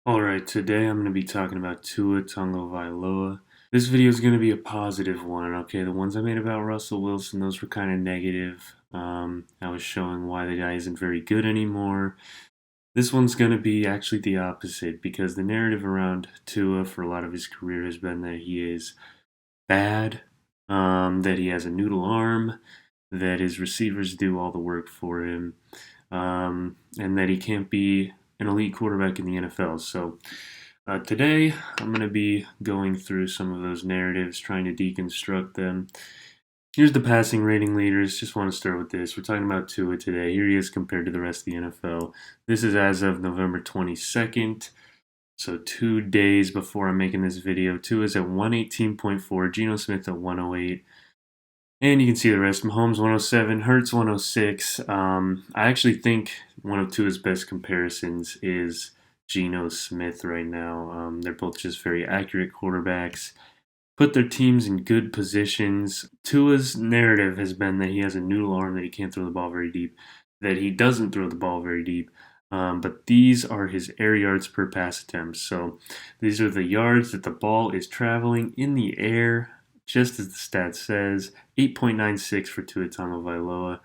Alright, today I'm going to be talking about Tua Tagovailoa. This video is going to be a positive one, okay? The ones I made about Russell Wilson, those were kind of negative. I was showing why the guy isn't very good anymore. This one's going to be actually the opposite because the narrative around Tua for a lot of his career has been that he is bad, that he has a noodle arm, that his receivers do all the work for him, and that he can't be an elite quarterback in the NFL. So today I'm going to be going through some of those narratives, trying to deconstruct them. Here's the passing rating leaders. Just want to start with this. We're talking about Tua today. Here he is compared to the rest of the NFL. This is as of November 22nd. So 2 days before I'm making this video. Tua's at 118.4, Geno Smith at 108. And you can see the rest. Mahomes 107, Hurts 106. I actually think one of Tua's best comparisons is Geno Smith right now. They're both just very accurate quarterbacks. Put their teams in good positions. Tua's narrative has been that he has a noodle arm, that he can't throw the ball very deep, that he doesn't throw the ball very deep. But these are his air yards per pass attempt. So these are the yards that the ball is traveling in the air, just as the stat says. 8.96 for Tua Tagovailoa.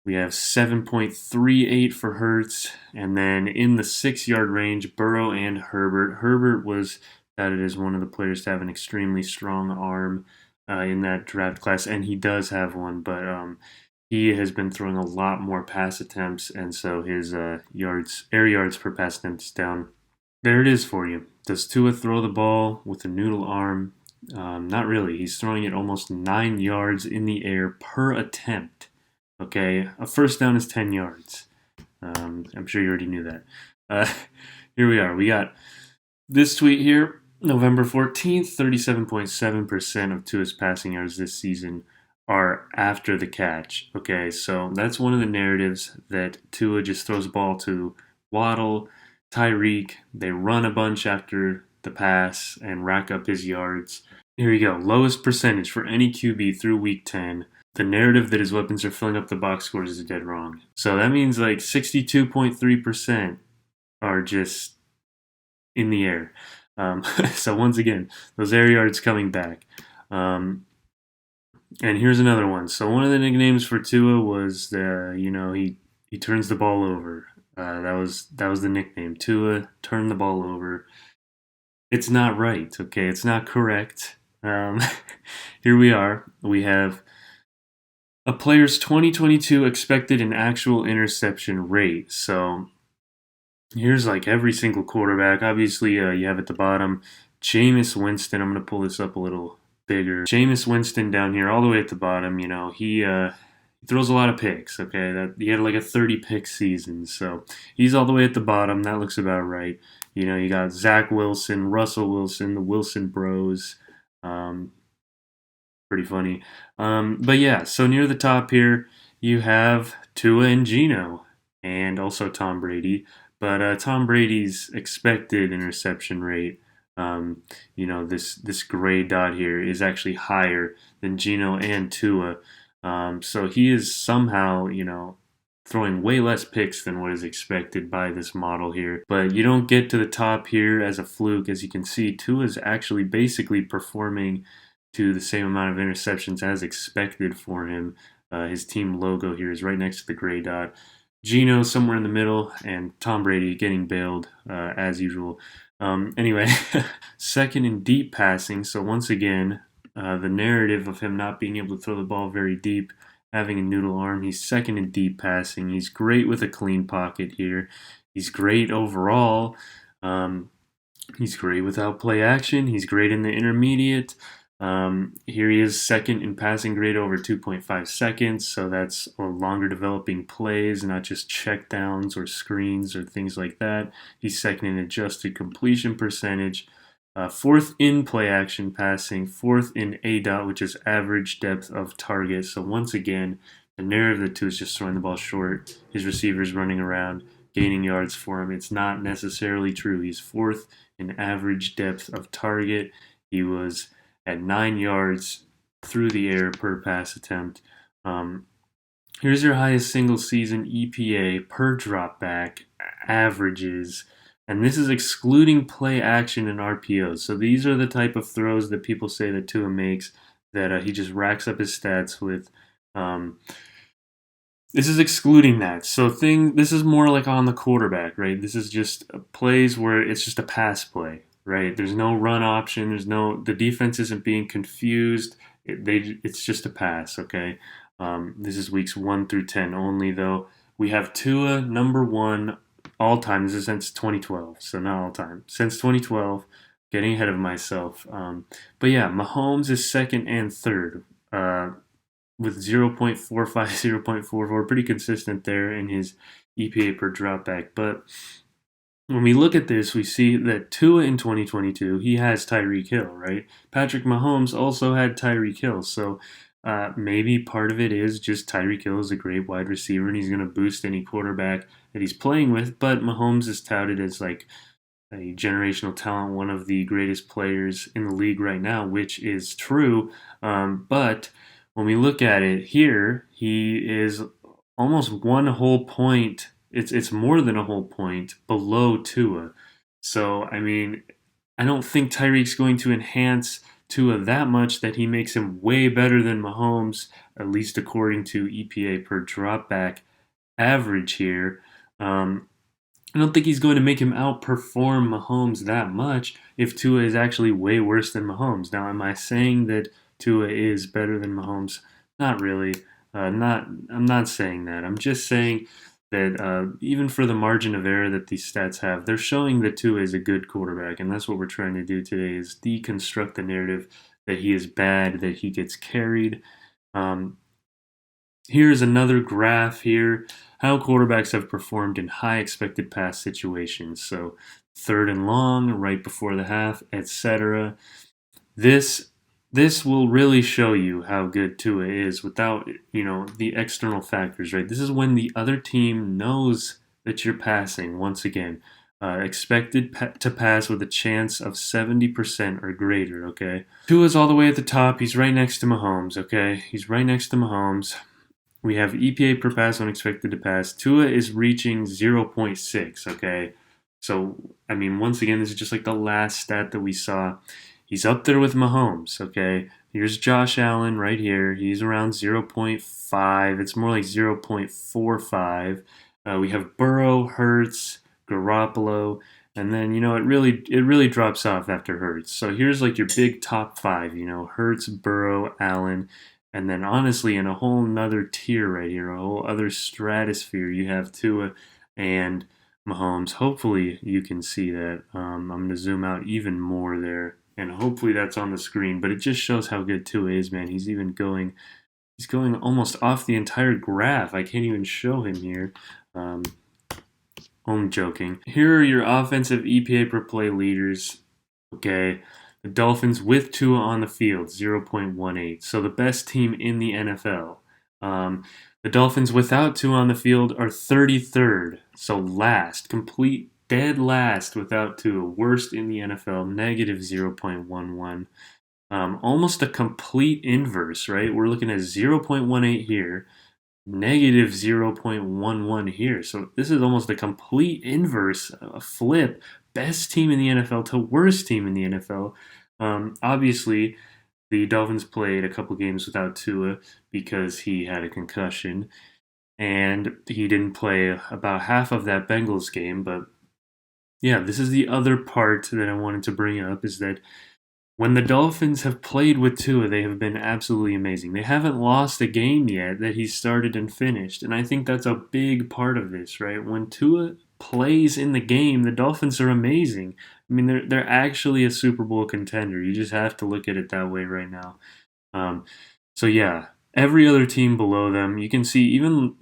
We have 7.38 for Hurts, and then in the 6-yard range, Burrow and Herbert. Herbert was touted as one of the players to have an extremely strong arm in that draft class, and he does have one, but he has been throwing a lot more pass attempts, and so his air yards per pass attempt is down. There it is for you. Does Tua throw the ball with a noodle arm? Not really. He's throwing it almost 9 yards in the air per attempt. Okay, a first down is 10 yards. I'm sure you already knew that. Here we are. We got this tweet here, November 14th, 37.7% of Tua's passing yards this season are after the catch. Okay, so that's one of the narratives, that Tua just throws the ball to Waddle, Tyreek. They run a bunch after the pass and rack up his yards. Here you go. Lowest percentage for any QB through week 10. The narrative that his weapons are filling up the box scores is dead wrong. So that means like 62.3% are just in the air. So once again, those air yards coming back. And here's another one. So one of the nicknames for Tua was he turns the ball over. That was the nickname. Tua turned the ball over. It's not right. Okay, it's not correct. Here we are. We have a player's 2022 expected and actual interception rate. So here's like every single quarterback. Obviously, you have at the bottom Jameis Winston. I'm going to pull this up a little bigger. Jameis Winston down here, all the way at the bottom. He throws a lot of picks. Okay, he had like a 30 pick season, so he's all the way at the bottom. That looks about right. You got Zach Wilson, Russell Wilson, the Wilson Bros. Pretty funny. But yeah, so near the top here, you have Tua and Geno, and also Tom Brady. But Tom Brady's expected interception rate, this gray dot here, is actually higher than Geno and Tua. So he is somehow, throwing way less picks than what is expected by this model here. But you don't get to the top here as a fluke. As you can see, Tua is actually basically performing to the same amount of interceptions as expected for him. His team logo here is right next to the gray dot. Geno somewhere in the middle, and Tom Brady getting bailed as usual. Anyway, second in deep passing. So once again, the narrative of him not being able to throw the ball very deep, having a noodle arm. He's second in deep passing. He's great with a clean pocket here. He's great overall. He's great without play action. He's great in the intermediate. Here he is second in passing grade over 2.5 seconds, so that's longer developing plays, not just checkdowns or screens or things like that. He's second in adjusted completion percentage, fourth in play action passing, fourth in ADOT, which is average depth of target. So once again, the narrative that Tua is just throwing the ball short, his receivers running around, gaining yards for him. It's not necessarily true. He's fourth in average depth of target. He was at 9 yards through the air per pass attempt. Here's your highest single season EPA per dropback averages. And this is excluding play action and RPOs. So these are the type of throws that people say that Tua makes, that he just racks up his stats with. Um, this is excluding that. So this is more like on the quarterback, right? This is just plays where it's just a pass play, right? There's no run option. The defense isn't being confused. It's just a pass, okay? This is weeks 1 through 10 only, though. We have Tua number one all time. This is since 2012, so not all time. Since 2012, getting ahead of myself. But yeah, Mahomes is second and third. With 0.45, 0.44, pretty consistent there in his EPA per dropback. But when we look at this, we see that Tua in 2022, he has Tyreek Hill, right? Patrick Mahomes also had Tyreek Hill. So maybe part of it is just Tyreek Hill is a great wide receiver and he's going to boost any quarterback that he's playing with. But Mahomes is touted as like a generational talent, one of the greatest players in the league right now, which is true. But when we look at it here, he is almost 1 whole point. It's more than a whole point below Tua. So I mean, I don't think Tyreek's going to enhance Tua that much that he makes him way better than Mahomes, at least according to EPA per dropback average here. I don't think he's going to make him outperform Mahomes that much if Tua is actually way worse than Mahomes. Now, am I saying that Tua is better than Mahomes? Not really. I'm not saying that. I'm just saying that even for the margin of error that these stats have, they're showing that Tua is a good quarterback, and that's what we're trying to do today: is deconstruct the narrative that he is bad, that he gets carried. Um, Here's another graph here, how quarterbacks have performed in high expected pass situations. So third and long, right before the half, etc. This this will really show you how good Tua is without, the external factors, right? This is when the other team knows that you're passing once again. Expected to pass with a chance of 70% or greater, okay? Tua's all the way at the top. He's right next to Mahomes, okay? He's right next to Mahomes. We have EPA per pass when expected to pass. Tua is reaching 0.6, okay? So, I mean, once again, this is just like the last stat that we saw. He's up there with Mahomes, okay? Here's Josh Allen right here. He's around 0.5. It's more like 0.45. We have Burrow, Hurts, Garoppolo, and then, it really drops off after Hurts. So here's like your big top five, Hurts, Burrow, Allen. And then honestly, in a whole nother tier right here, a whole other stratosphere, you have Tua and Mahomes. Hopefully you can see that. I'm going to zoom out even more there. And hopefully that's on the screen. But it just shows how good Tua is, man. He's going almost off the entire graph. I can't even show him here. I'm joking. Here are your offensive EPA per play leaders. Okay. The Dolphins with Tua on the field, 0.18. So the best team in the NFL. The Dolphins without Tua on the field are 33rd. So last, complete dead last without Tua. Worst in the NFL, negative 0.11. Almost a complete inverse, right? We're looking at 0.18 here, negative 0.11 here. So this is almost a complete inverse, a flip. Best team in the NFL to worst team in the NFL. Obviously, the Dolphins played a couple games without Tua because he had a concussion, and he didn't play about half of that Bengals game. But yeah, this is the other part that I wanted to bring up, is that when the Dolphins have played with Tua, they have been absolutely amazing. They haven't lost a game yet that he started and finished, and I think that's a big part of this, right? When Tua plays in the game, the Dolphins are amazing. I mean, they're actually a Super Bowl contender. You just have to look at it that way right now. Um, so yeah, every other team below them, you can see even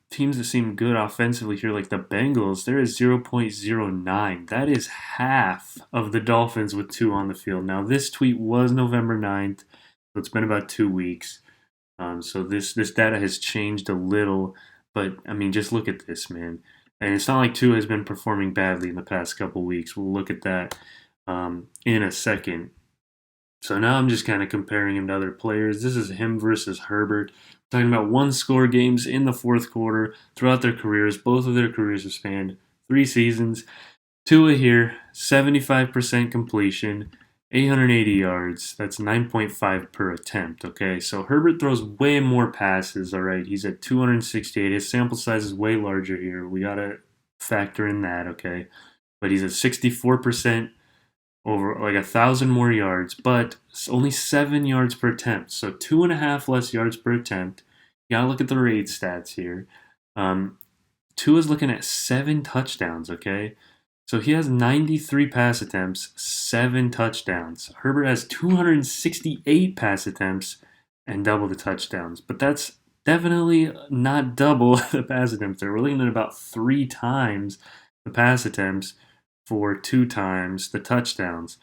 teams that seem good offensively here, like the Bengals, there is 0.09. That is half of the Dolphins with Tua on the field. Now, this tweet was November 9th, so it's been about 2 weeks. So this data has changed a little, but I mean, just look at this, man. And it's not like Tua has been performing badly in the past couple weeks. We'll look at that in a second. So now I'm just kind of comparing him to other players. This is him versus Herbert. We're talking about one-score games in the fourth quarter throughout their careers. Both of their careers have spanned 3 seasons. Tua here, 75% completion, 880 yards. That's 9.5 per attempt, okay? So Herbert throws way more passes, all right? He's at 268. His sample size is way larger here. We got to factor in that, okay? But he's at 64% over like 1,000 more yards, but only 7 yards per attempt. So 2.5 less yards per attempt. You gotta look at the rate stats here. Um, Tua's looking at 7 touchdowns, okay? So he has 93 pass attempts, 7 touchdowns. Herbert has 268 pass attempts and double the touchdowns. But that's definitely not double the pass attempts there. We're looking at about 3 times the pass attempts for 2 times the touchdowns.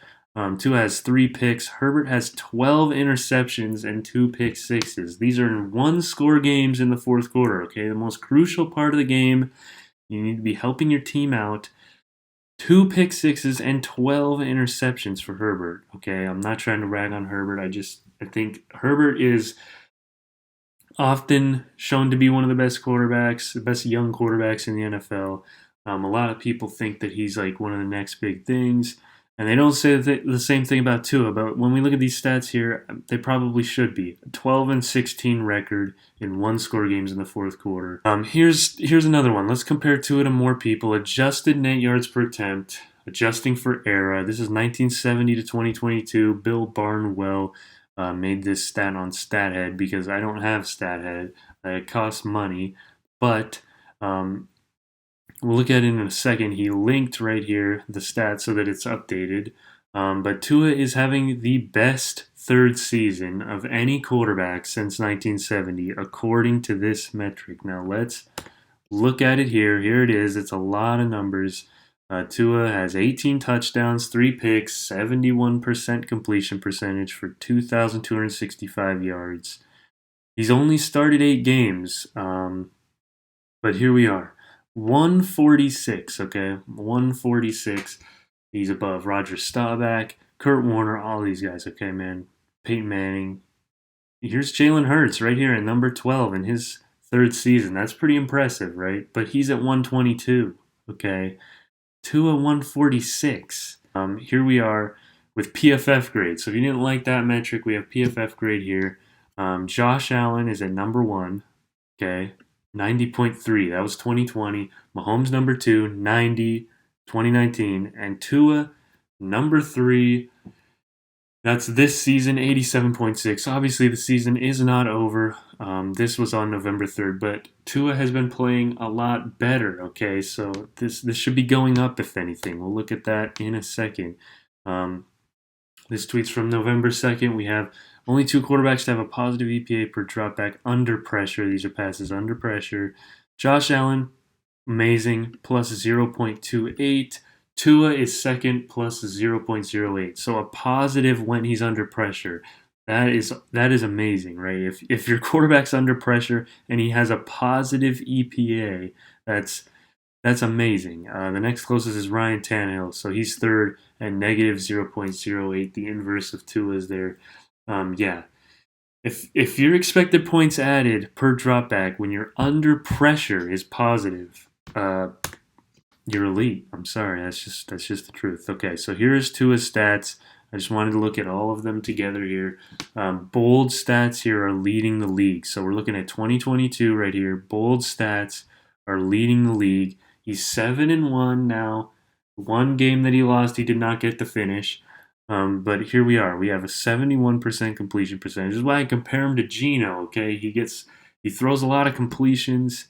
Tua has 3 picks. Herbert has 12 interceptions and 2 pick sixes. These are in one-score games in the fourth quarter, okay? The most crucial part of the game. You need to be helping your team out. 2 pick sixes and 12 interceptions for Herbert. Okay, I'm not trying to rag on Herbert. I think Herbert is often shown to be one of the best quarterbacks, the best young quarterbacks in the NFL. A lot of people think that he's like one of the next big things, and they don't say the same thing about Tua. But when we look at these stats here, they probably should be 12-16 record in one-score games in the fourth quarter. Here's another one. Let's compare Tua to more people. Adjusted net yards per attempt, adjusting for era. This is 1970 to 2022. Bill Barnwell made this stat on StatHead because I don't have StatHead. It costs money, but we'll look at it in a second. He linked right here the stats so that it's updated. But Tua is having the best third season of any quarterback since 1970, according to this metric. Now let's look at it here. Here it is. It's a lot of numbers. Tua has 18 touchdowns, 3 picks, 71% completion percentage for 2,265 yards. He's only started 8 games, but here we are. 146, okay? 146. He's above Roger Staubach, Kurt Warner, all these guys, okay, man? Peyton Manning. Here's Jalen Hurts right here at number 12 in his third season. That's pretty impressive, right? But he's at 122, okay? Tua 146. Here we are with PFF grade. So if you didn't like that metric, we have PFF grade here. Josh Allen is at number 1, okay? 90.3. That was 2020. Mahomes number 2, 90, 2019. And Tua number 3. That's this season, 87.6. Obviously, the season is not over. This was on November 3rd, but Tua has been playing a lot better, okay? So this should be going up, if anything. We'll look at that in a second. This tweet's from November 2nd. We have only 2 quarterbacks to have a positive EPA per dropback under pressure. These are passes under pressure. Josh Allen, amazing, plus 0.28. Tua is second, plus 0.08. So a positive when he's under pressure. That is amazing, right? If your quarterback's under pressure and he has a positive EPA, that's amazing. The next closest is Ryan Tannehill, so he's third at negative 0.08. The inverse of Tua is there. Yeah. If your expected points added per dropback when you're under pressure is positive, you're elite. I'm sorry, that's just the truth. Okay, so here's Tua's stats. I just wanted to look at all of them together here. Bold stats here are leading the league. So we're looking at 2022 right here. Bold stats are leading the league. He's 7-1 now. One game that he lost, he did not get to finish. But here we are. We have a 71% completion percentage. This is why I compare him to Geno. Okay, he throws a lot of completions.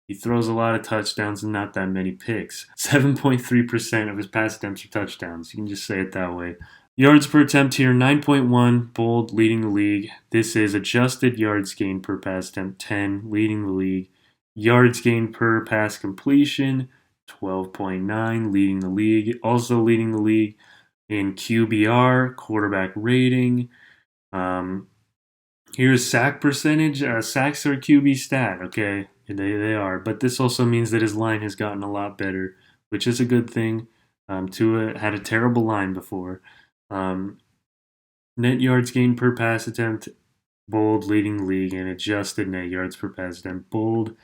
He throws a lot of touchdowns and not that many picks. 7.3% of his pass attempts are touchdowns. You can just say it that way. Yards per attempt here, 9.1, bold, leading the league. This is adjusted yards gained per pass attempt, 10, leading the league. Yards gained per pass completion, 12.9, leading the league. Also leading the league in QBR, quarterback rating. Here's sack percentage. Sacks are a QB stat, okay? They are. But this also means that his line has gotten a lot better, which is a good thing. Tua had a terrible line before. Net yards gained per pass attempt, bold, leading the league, and adjusted net yards per pass attempt, bold,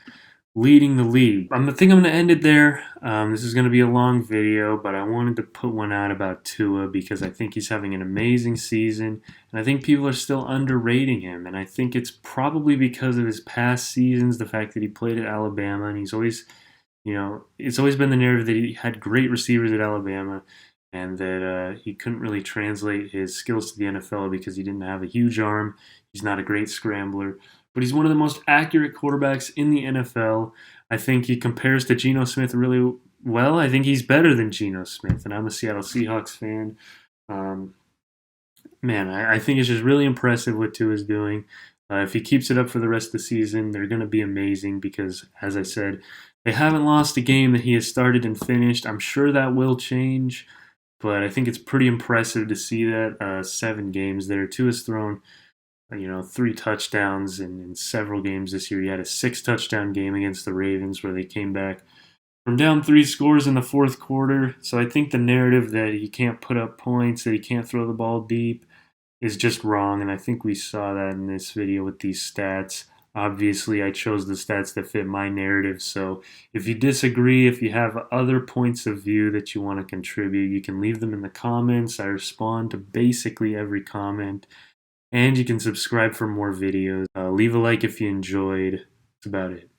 leading the league. I think I'm going to end it there. This is going to be a long video, but I wanted to put one out about Tua because I think he's having an amazing season, and I think people are still underrating him. And I think it's probably because of his past seasons, the fact that he played at Alabama, and he's always, it's always been the narrative that he had great receivers at Alabama, and that he couldn't really translate his skills to the NFL because he didn't have a huge arm. He's not a great scrambler, but he's one of the most accurate quarterbacks in the NFL. I think he compares to Geno Smith really well. I think he's better than Geno Smith, and I'm a Seattle Seahawks fan. Um, Man, I think it's just really impressive what Tua is doing. If he keeps it up for the rest of the season, they're going to be amazing because, as I said, they haven't lost a game that he has started and finished. I'm sure that will change, but I think it's pretty impressive to see that 7 games there. Tua's thrown, 3 touchdowns in several games this year. He had a 6 touchdown game against the Ravens where they came back from down 3 scores in the fourth quarter. So I think the narrative that he can't put up points, that he can't throw the ball deep, is just wrong. And I think we saw that in this video with these stats. Obviously, I chose the stats that fit my narrative. So if you disagree, if you have other points of view that you want to contribute, you can leave them in the comments. I respond to basically every comment. And you can subscribe for more videos. Leave a like if you enjoyed. That's about it.